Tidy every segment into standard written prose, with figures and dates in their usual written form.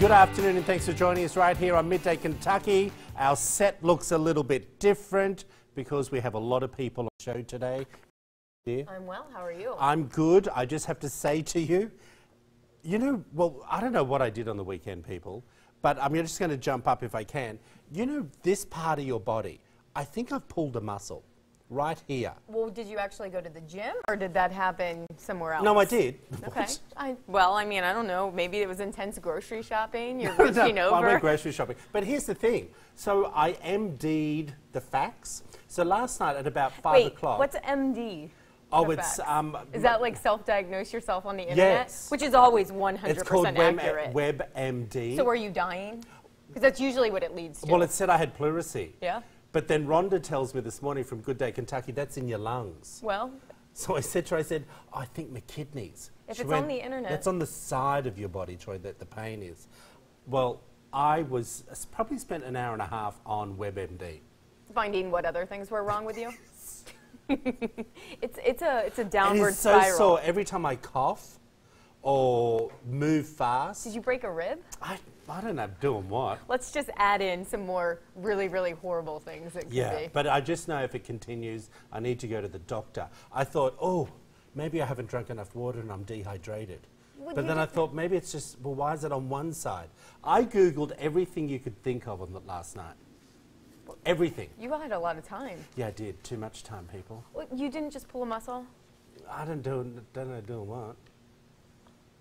Good afternoon and thanks for joining us right here on Midday Kentucky. Our set looks a little bit different because we have a lot of people on the show today. I'm well, how are you? I'm good. I just have to say to you, well, I don't know what I did on the weekend, people, but I'm just going to jump up if I can. You know, this part of your body, I think I've pulled a muscle right here. Well, did you actually go to the gym or did that happen somewhere else? No, I did. Okay. I don't know. Maybe it was intense grocery shopping. You're reaching over. I went grocery shopping. But here's the thing. So I MD'd the facts. So last night at about 5 o'clock. What's MD? Oh, it's... is that like self-diagnose yourself on the internet? Yes. Which is always 100% it's called accurate. WebMD. So are you dying? Because that's usually what it leads to. Well, it said I had pleurisy. Yeah. But then Rhonda tells me this morning from Good Day Kentucky, that's in your lungs. Well. So I said to her, oh, I think my kidneys. If it's on the internet. That's on the side of your body, Troy, that the pain is. Well, I probably spent an hour and a half on WebMD. Finding what other things were wrong with you? It's a downward spiral. It's so sore every time I cough or move fast. Did you break a rib? I don't know doing what. Let's just add in some more really, really horrible things it could be. Yeah, but I just know if it continues, I need to go to the doctor. I thought, oh, maybe I haven't drunk enough water and I'm dehydrated. But then I thought, maybe it's just, well, why is it on one side? I Googled everything you could think of on last night. Everything. You had a lot of time. Yeah, I did. Too much time, people. Well, you didn't just pull a muscle? I don't know doing what.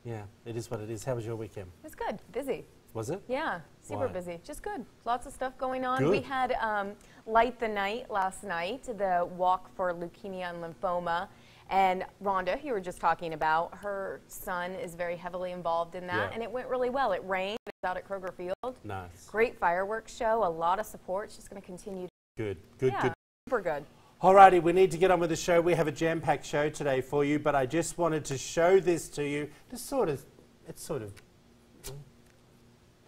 Yeah, it is what it is. How was your weekend? It was good. Busy. Was it? Yeah, super busy. Just good. Lots of stuff going on. Good. We had Light the Night last night, the walk for leukemia and lymphoma. And Rhonda, you were just talking about, her son is very heavily involved in that, and it went really well. It rained. It was out at Kroger Field. Nice. Great fireworks show. A lot of support. It's just going to continue. Good. Super good. Alrighty, we need to get on with the show. We have a jam-packed show today for you, but I just wanted to show this to you. It's sort of,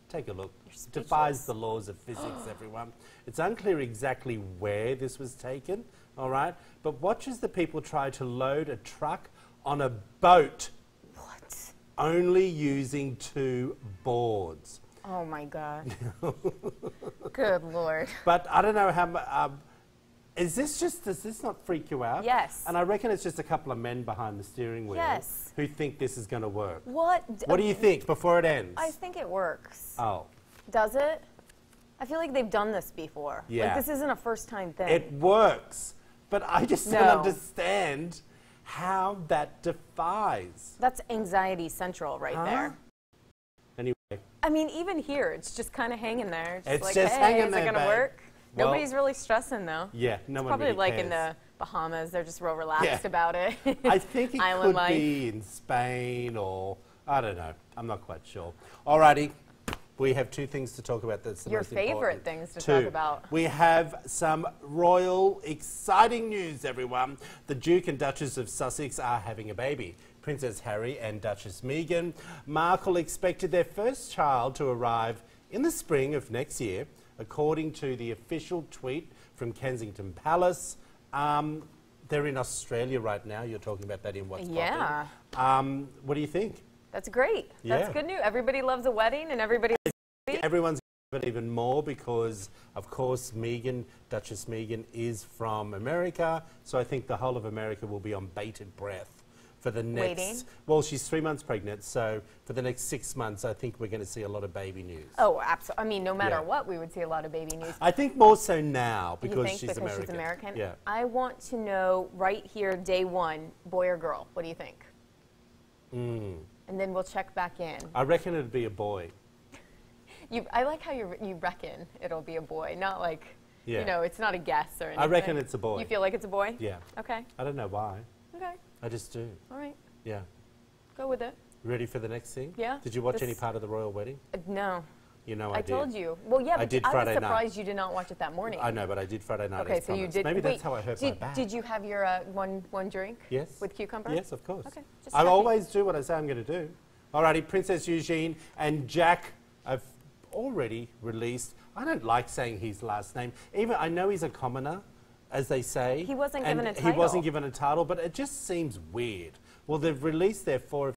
take a look. It defies the laws of physics, everyone. It's unclear exactly where this was taken, all right? But watch as the people try to load a truck on a boat. What? Only using 2 boards. Oh, my God. Good Lord. But I don't know how... does this not freak you out? Yes. And I reckon it's just a couple of men behind the steering wheel who think this is going to work. What do you think before it ends? I think it works. Oh. Does it? I feel like they've done this before. Yeah. Like, this isn't a first-time thing. It works. But I just don't understand how that defies. That's anxiety central right there. Anyway. I mean, even here, it's just kind of hanging there. It's like, just hey, hanging is there, it going to work? Well, Nobody's really stressing, though. Yeah, no one probably really like cares. in the Bahamas. They're just real relaxed about it. I think it Island could be in Spain or, I don't know. I'm not quite sure. Alrighty. We have 2 things to talk about. That's the Your most favorite important. things to talk about. We have some royal, exciting news, everyone. The Duke and Duchess of Sussex are having a baby. Princess Harry and Duchess Meghan Markle expected their first child to arrive in the spring of next year, according to the official tweet from Kensington Palace. They're in Australia right now. You're talking about that in What's Poppin'. What do you think? That's great. Yeah. That's good news. Everybody loves a wedding, and everybody... Everyone's it even more because, of course, Duchess Meghan is from America, so I think the whole of America will be on bated breath for the next... Waiting? Well, she's 3 months pregnant, so for the next 6 months, I think we're going to see a lot of baby news. Oh, absolutely. I mean, no matter what, we would see a lot of baby news. I think more so now because she's American. She's American? Yeah. I want to know right here, day 1, boy or girl. What do you think? And then we'll check back in. I reckon it'd be a boy. I like how you reckon it'll be a boy, not like, it's not a guess or anything. I reckon it's a boy. You feel like it's a boy? Yeah. Okay. I don't know why. Okay. I just do. All right. Yeah. Go with it. Ready for the next thing? Yeah. Did you watch any part of the royal wedding? No. You know I did. I told you. Well, yeah, but I was surprised you did not watch it that morning. I know, but I did Friday night. Okay, so you did. Maybe that's how I hurt my back. Did you have your one drink? Yes. With cucumber? Yes, of course. Okay. I always do what I say I'm going to do. Alrighty, Princess Eugenie and Jack have already released. I don't like saying his last name. Even I know he's a commoner, as they say. He wasn't given a title. He wasn't given a title, but it just seems weird. Well, they've released their 4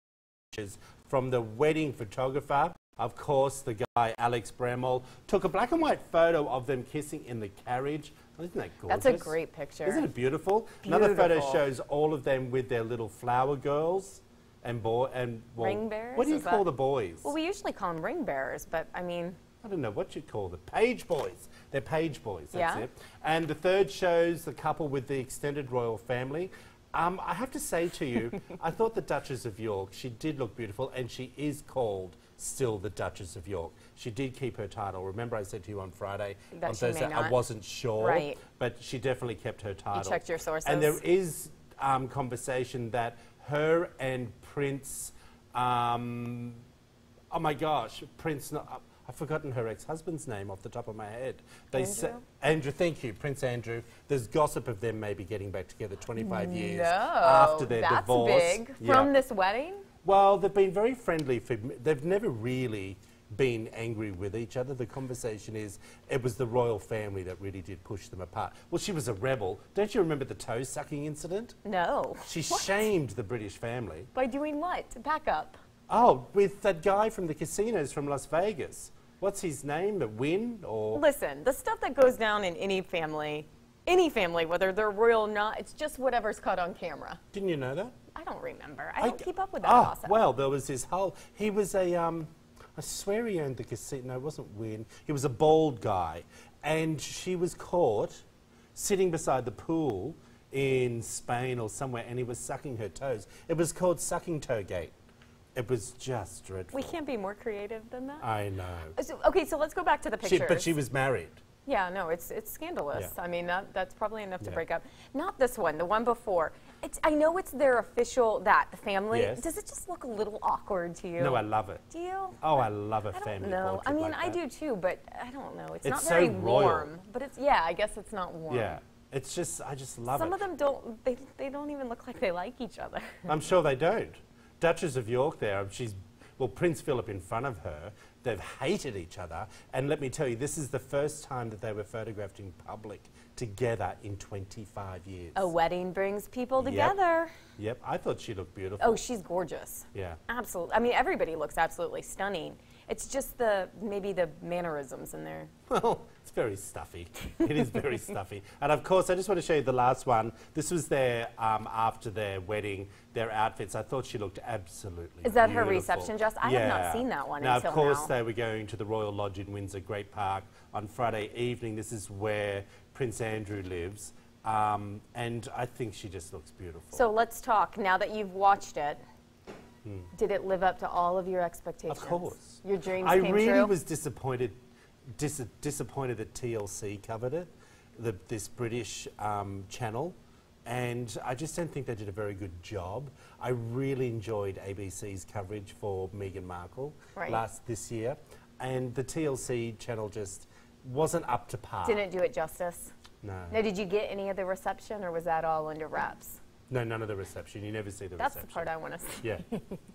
pictures from the wedding photographer Of course, the guy, Alex Bramwell, took a black and white photo of them kissing in the carriage. Oh, isn't that gorgeous? That's a great picture. Isn't it beautiful? Another photo shows all of them with their little flower girls and well, ring bearers? What do you call the boys? Well, we usually call them ring bearers, but I mean... I don't know what you'd call them. Page boys. They're page boys, that's Yeah. it. And the third shows the couple with the extended royal family. I have to say to you, I thought the Duchess of York, she did look beautiful, and she is called still the Duchess of York. She did keep her title. Remember I said to you on Friday, That on she may Thursday, I not. wasn't sure, Right. but she definitely kept her title. You checked your sources? And there is conversation that her and Prince, oh my gosh, Prince, I've forgotten her ex-husband's name off the top of my head. Andrew, thank you, Prince Andrew. There's gossip of them maybe getting back together 25 years after their divorce. That's big. From this wedding? Well, they've been very friendly. They've never really been angry with each other. The conversation is, it was the royal family that really did push them apart. Well, she was a rebel. Don't you remember the toe-sucking incident? No. She shamed the British family. By doing what? Back up. Oh, with that guy from the casinos from Las Vegas. What's his name? Wynn or? Listen, the stuff that goes down in any family, whether they're royal or not, it's just whatever's caught on camera. Didn't you know that? I don't remember. I don't keep up with that gossip. Well, there was this whole, he was I swear he owned the casino, no, it wasn't Wynn. He was a bald guy, and she was caught sitting beside the pool in Spain or somewhere, and he was sucking her toes. It was called Sucking Toe Gate. It was just dreadful. We can't be more creative than that. I know. So let's go back to the pictures. But she was married. Yeah, no, it's scandalous. Yeah. I mean, that's probably enough to break up. Not this one, the one before. I know it's their official, the family. Yes. Does it just look a little awkward to you? No, I love it. Do you? Oh, I love a I family don't know. portrait I mean, like I that. do too, but I don't know. It's not so very royal. warm. But it's, yeah, I guess it's not warm. Yeah. It's just, I just love it. Some of them don't, they don't even look like they like each other. I'm sure they don't. Duchess of York there, Prince Philip in front of her, they've hated each other. And let me tell you, this is the first time that they were photographed in public together in 25 years. A wedding brings people together. Yep, I thought she looked beautiful. Oh, she's gorgeous. Yeah. Absolutely. I mean, everybody looks absolutely stunning. It's just maybe the mannerisms in there. Well, it's very stuffy. It is very stuffy. And of course, I just want to show you the last one. This was their, after their wedding, their outfits. I thought she looked absolutely Is that beautiful. her reception dress? I have not seen that one now, until of course, now. they were going to the Royal Lodge in Windsor Great Park on Friday evening. This is where Prince Andrew lives. And I think she just looks beautiful. So let's talk. Now that you've watched it, did it live up to all of your expectations? Of course. Your dreams I came really true? was disappointed that TLC covered it, this British channel, and I just don't think they did a very good job. I really enjoyed ABC's coverage for Meghan Markle this year, and the TLC channel just wasn't up to par. Didn't do it justice? No. Now, did you get any of the reception, or was that all under wraps? No, none of the reception. You never see the That's reception. the part I want to see. Yeah,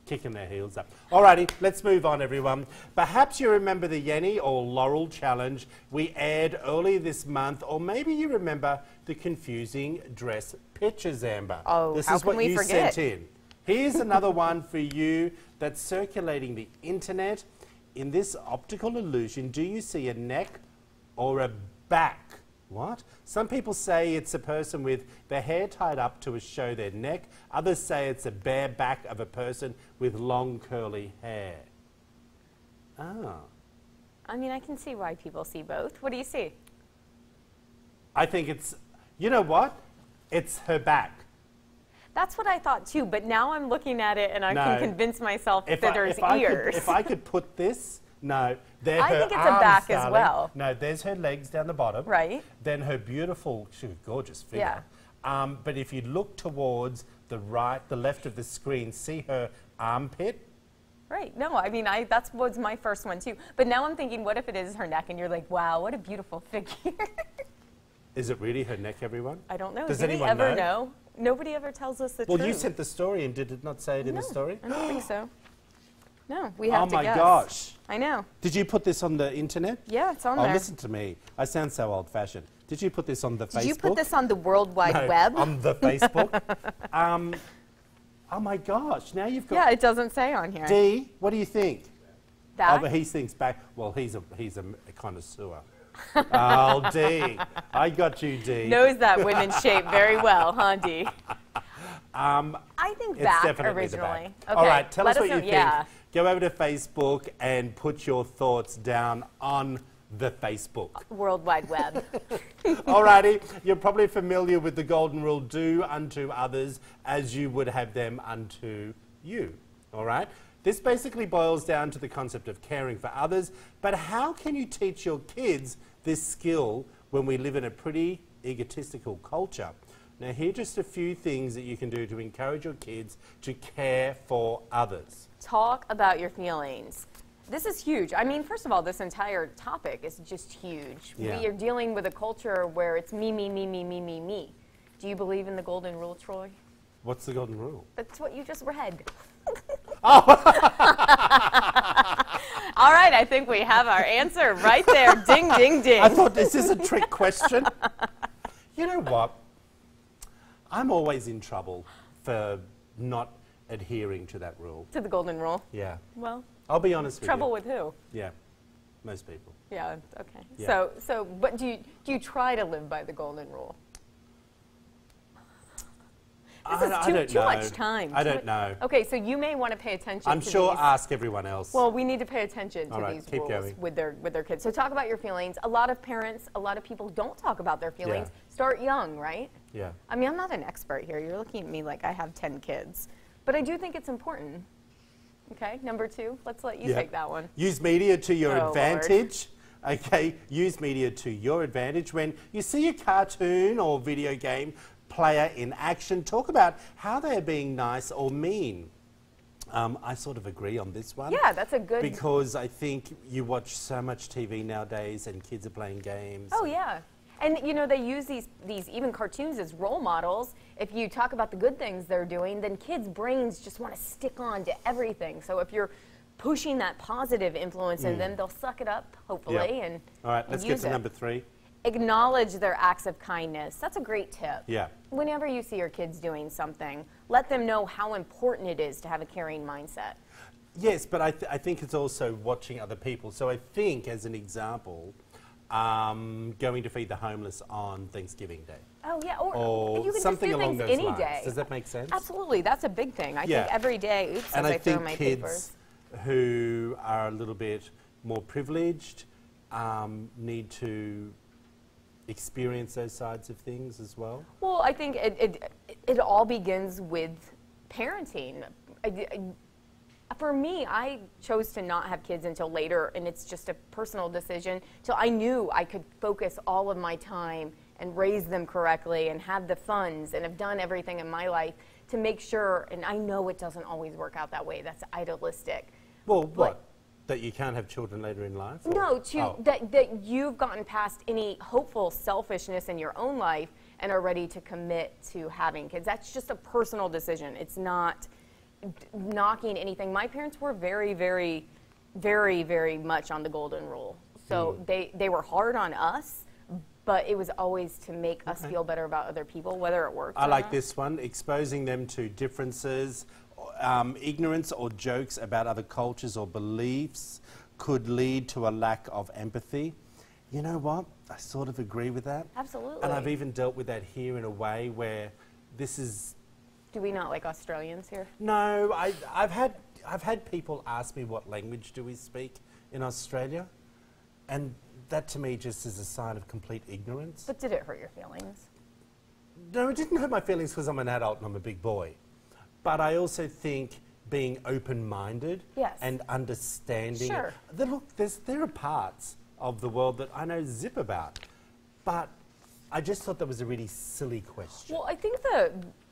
kicking their heels up. Alrighty, let's move on, everyone. Perhaps you remember the Yenny or Laurel Challenge we aired earlier this month, or maybe you remember the confusing dress pictures, Amber. Oh, this how is can what we you forget? sent in. Here's another one for you that's circulating the internet. In this optical illusion, do you see a neck or a back? What? Some people say it's a person with their hair tied up to show their neck. Others say it's a bare back of a person with long curly hair. Ah. I mean, I can see why people see both. What do you see? I think it's, you know what? It's her back. That's what I thought too, but now I'm looking at it and I can convince myself that there's ears. If I could put this, no, they're I her think it's a arms, back as darling. well. No, there's her legs down the bottom. Right. Then her beautiful, she's a gorgeous figure. Yeah. But if you look towards the left of the screen, see her armpit? Right. No, I mean, that was my first one too. But now I'm thinking, what if it is her neck and you're like, wow, what a beautiful figure. Is it really her neck, everyone? I don't know. Does Did anyone we ever know? Nobody ever tells us the truth. Well, you sent the story, and did it not say it in the story? I don't think so. No, we have to guess. Oh my gosh. I know. Did you put this on the internet? Yeah, it's on there. Oh, listen to me. I sound so old-fashioned. Did you put this on the Facebook? Did you put this on the World Wide Web? On the Facebook. Oh my gosh, now you've got... Yeah, it doesn't say on here. Dee, what do you think? That? Oh, but he thinks back. Well, he's a connoisseur. Oh, Dee. I got you, Dee. Knows that women's shape very well, huh, Dee? I think It's back definitely originally. the back. Okay. All right, tell us what you know. think. Yeah. Go over to Facebook and put your thoughts down on the Facebook. World Wide Web. Alrighty, you're probably familiar with the golden rule, do unto others as you would have them unto you. All right? This basically boils down to the concept of caring for others, but how can you teach your kids this skill when we live in a pretty egotistical culture? Now, here are just a few things that you can do to encourage your kids to care for others. Talk about your feelings. This is huge. I mean, first of all, this entire topic is just huge. Yeah. We are dealing with a culture where it's me, me, me, me, me, me, me. Do you believe in the golden rule, Troy? What's the golden rule? That's what you just read. Oh. All right, I think we have our answer right there. Ding, ding, ding. I thought, is this a trick question? You know what? I'm always in trouble for not adhering to that rule. To the golden rule? Yeah. Well, I'll be honest with you. trouble with who? Yeah, most people. Yeah, okay. Yeah. But do you try to live by the golden rule? This is too much time. I don't know. Okay, so you may want to pay attention I'm to sure these. ask everyone else. Well, we need to pay attention to All right, these keep rules going. with their kids. So talk about your feelings. A lot of parents, a lot of people don't talk about their feelings. Yeah. Start young, right? Yeah. I mean, I'm not an expert here. You're looking at me like I have 10 kids. But I do think it's important. Okay, number 2, let's let you Yeah. take that one. Use media to your Oh, advantage. Okay, use media to your advantage. When you see a cartoon or video game player in action, talk about how they're being nice or mean. I sort of agree on this one. Yeah, that's a good... Because I think you watch so much TV nowadays and kids are playing games. Oh, yeah. And, you know, they use these even cartoons as role models. If you talk about the good things they're doing, then kids' brains just want to stick on to everything. So if you're pushing that positive influence in them, they'll suck it up, hopefully, Yeah. and All right, let's get use to it. number 3. Acknowledge their acts of kindness. That's a great tip. Yeah. Whenever you see your kids doing something, let them know how important it is to have a caring mindset. Yes, but I think it's also watching other people. So I think, as an example, going to feed the homeless on Thanksgiving Day. Oh, yeah, Or you can something just do along things those any lines. day. Does that make sense? Absolutely, that's a big thing. I Yeah. think every day, oops, And as I I throw think my kids papers. who are a little bit more privileged need to experience those sides of things as well. Well, I think it all begins with parenting. For me, I chose to not have kids until later, and it's just a personal decision, till I knew I could focus all of my time and raise them correctly and have the funds and have done everything in my life to make sure, and I know it doesn't always work out that way. That's idealistic. Well, what? That you can't have children later in life? Or? No, Oh. that you've gotten past any hopeful selfishness in your own life and are ready to commit to having kids. That's just a personal decision. It's not knocking anything. My parents were very, very, very, very much on the golden rule. So they were hard on us, but it was always to make us feel better about other people, whether it worked I or like not. this one, exposing them to differences. Ignorance or jokes about other cultures or beliefs could lead to a lack of empathy. You know what? I sort of agree with that. Absolutely. And I've even dealt with that here in a way where this is... Do we not like Australians here? No, I've had people ask me what language do we speak in Australia, and that to me just is a sign of complete ignorance. But did it hurt your feelings? No, it didn't hurt my feelings because I'm an adult and I'm a big boy. But I also think being open-minded Yes. and understanding. Sure. Look, there are parts of the world that I know zip about, but I just thought that was a really silly question. Well, I think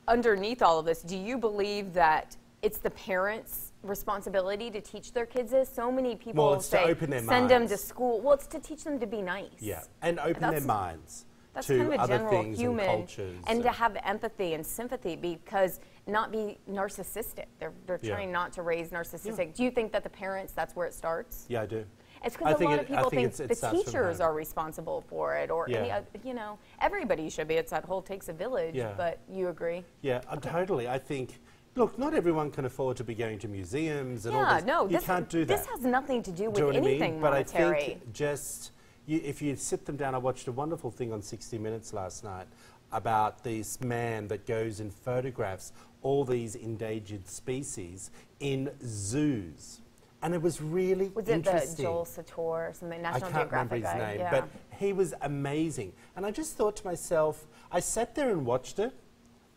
underneath all of this, do you believe that it's the parents' responsibility to teach their kids this? So many people Well, it's to say open their send them minds. to school. Well, it's to teach them to be nice. Yeah, and open their That's- minds That's to kind of a other general things human, and cultures. and to have empathy and sympathy, because not be narcissistic. They're Yeah. trying not to raise narcissistic. Do you think that the parents, that's where it starts? Yeah, I do. It's I because a think lot it- of people I think think it the starts from teachers home. are responsible for it, or Yeah. everybody should be. It's that whole takes a village. Yeah. But you agree? Yeah, totally. I think Look, not everyone can afford to be going to museums and all Yeah, this. no, You can't do that. This has nothing to do with Do you know what I mean? anything But monetary. I think just, if you sit them down, I watched a wonderful thing on 60 Minutes last night about this man that goes and photographs all these endangered species in zoos. And it was really Was it interesting. the Joel Sator or something, National I can't remember Geographic his guy? name, Yeah. but he was amazing. And I just thought to myself, I sat there and watched it,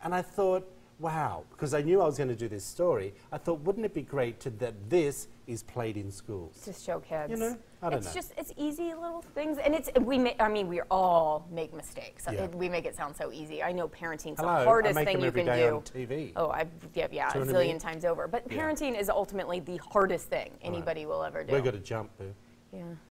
and I thought, wow, because I knew I was going to do this story. I thought, wouldn't it be great that this is played in schools? To show kids. You know, I don't know. It's easy little things, and we all make mistakes. Yeah. We make it sound so easy. I know parenting's Hello, the hardest I make thing them you every can day do. on TV. Oh, a Do you know what I zillion mean? times over. But Yeah. parenting is ultimately the hardest thing anybody will ever do. We've got to jump, boo. Yeah.